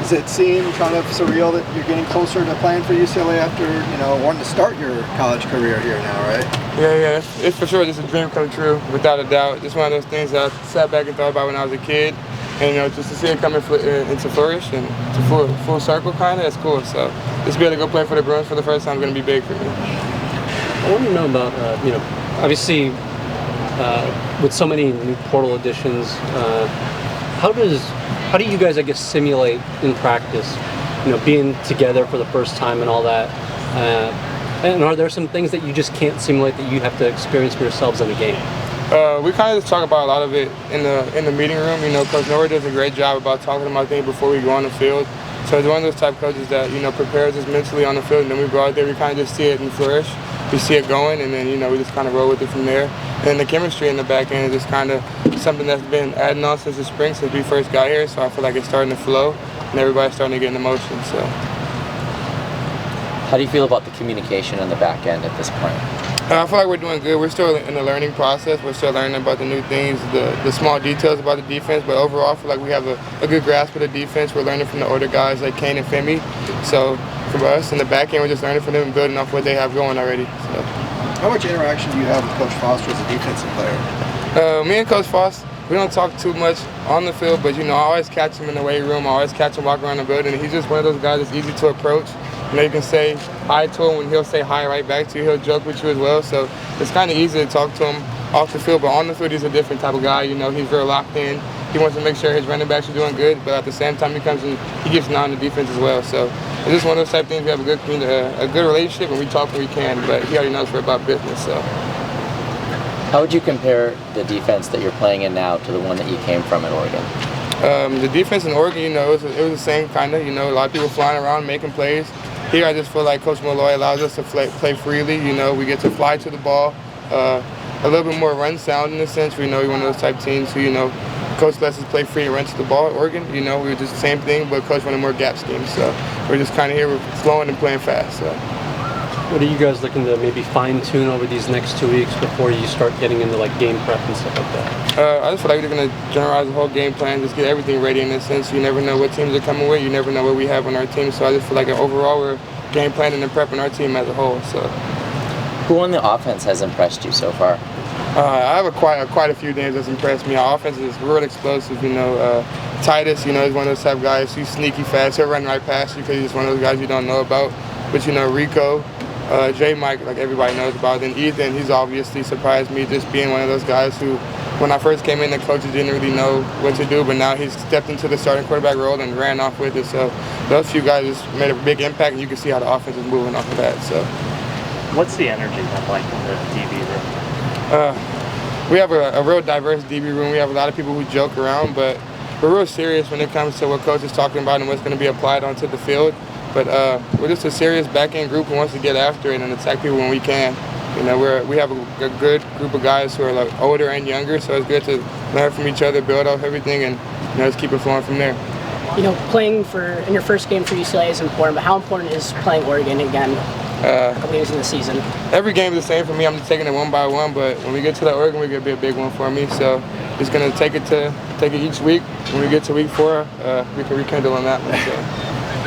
Does it seem kind of surreal that you're getting closer to playing for UCLA after, wanting to start your college career here now, right? Yeah, it's for sure just a dream come true, without a doubt. Just one of those things that I sat back and thought about when I was a kid. And just to see it come into flourish and to full circle kind of, it's cool. So just be able to go play for the Bruins for the first time is going to be big for me. I want to know about, obviously with so many new portal additions, how do you guys, I guess, simulate in practice, being together for the first time and all that? And are there some things that you just can't simulate that you have to experience for yourselves in a game? We kind of just talk about a lot of it in the meeting room. Coach Youre does a great job about talking about things before we go on the field. So he's one of those type of coaches that prepares us mentally on the field, and then we go out there, we kind of just see it and flourish. We see it going, and then we just kind of roll with it from there. And then the chemistry in the back end is just kind of something that's been adding on since the spring, since we first got here. So I feel like it's starting to flow, and everybody's starting to get in motion. So. How do you feel about the communication on the back end at this point? I feel like we're doing good. We're still in the learning process. We're still learning about the new things, the small details about the defense. But overall, I feel like we have a good grasp of the defense. We're learning from the older guys like Kane and Femi. So for us in the back end, we're just learning from them and building off what they have going already. So. How much interaction do you have with Coach Foster as a defensive player? Me and Coach Foster, we don't talk too much on the field, but I always catch him in the weight room. I always catch him walking around the building. He's just one of those guys that's easy to approach. You can say hi to him, and he'll say hi right back to you. He'll joke with you as well. So it's kind of easy to talk to him off the field, but on the field he's a different type of guy. He's very locked in. He wants to make sure his running backs are doing good, but at the same time he comes in, he gets an eye on the defense as well. So it's just one of those type of things. We have a good relationship, and we talk when we can, but he already knows we're about business. So. How would you compare the defense that you're playing in now to the one that you came from in Oregon? The defense in Oregon, it was the same kind of. A lot of people flying around making plays. Here, I just feel like Coach Malloy allows us to play freely. We get to fly to the ball. A little bit more run sound in a sense. We know we're one of those type teams who, Coach lets us play free and run to the ball at Oregon. We were just the same thing, but Coach wanted more gap schemes. So we're just kind of here, we're flowing and playing fast. So. What are you guys looking to maybe fine-tune over these next 2 weeks before you start getting into game prep and stuff like that? I just feel like we're going to generalize the whole game plan, just get everything ready in a sense. You never know what teams are coming with. You never know what we have on our team. So I just feel like overall we're game planning and prepping our team as a whole. So. Who on the offense has impressed you so far? I have quite a few names that's impressed me. Our offense is real explosive. Titus, he's one of those type of guys. He's sneaky fast. He'll run right past you because he's one of those guys you don't know about. But Rico, J. Mike, like everybody knows about. Then Ethan, he's obviously surprised me just being one of those guys who, when I first came in, the coaches didn't really know what to do, but now he's stepped into the starting quarterback role and ran off with it. So those few guys just made a big impact, and you can see how the offense is moving off of that. So. What's the energy like in the DB room? We have a real diverse DB room. We have a lot of people who joke around, but we're real serious when it comes to what coach is talking about and what's going to be applied onto the field. But we're just a serious back-end group who wants to get after it and attack people when we can. We have a good group of guys who are older and younger, so it's good to learn from each other, build off everything, and just keep it flowing from there. Playing in your first game for UCLA is important, but how important is playing Oregon again a couple games in the season? Every game is the same for me. I'm just taking it one by one, but when we get to the Oregon, we're going to be a big one for me. So just going to take it each week. When we get to week 4, we can rekindle on that one. So.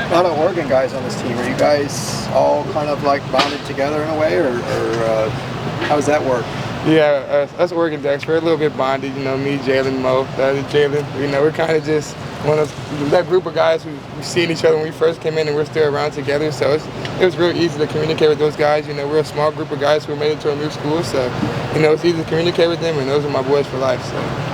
A lot of Oregon guys on this team. Are you guys all kind of bonded together in a way, or how does that work? Yeah, us Oregon Ducks, we're a little bit bonded. Me, Jalen, Mo, the other Jalen. We're kind of just one of that group of guys who we've seen each other when we first came in, and we're still around together. So it was real easy to communicate with those guys. We're a small group of guys who made it to a new school, so it's easy to communicate with them, and those are my boys for life. So.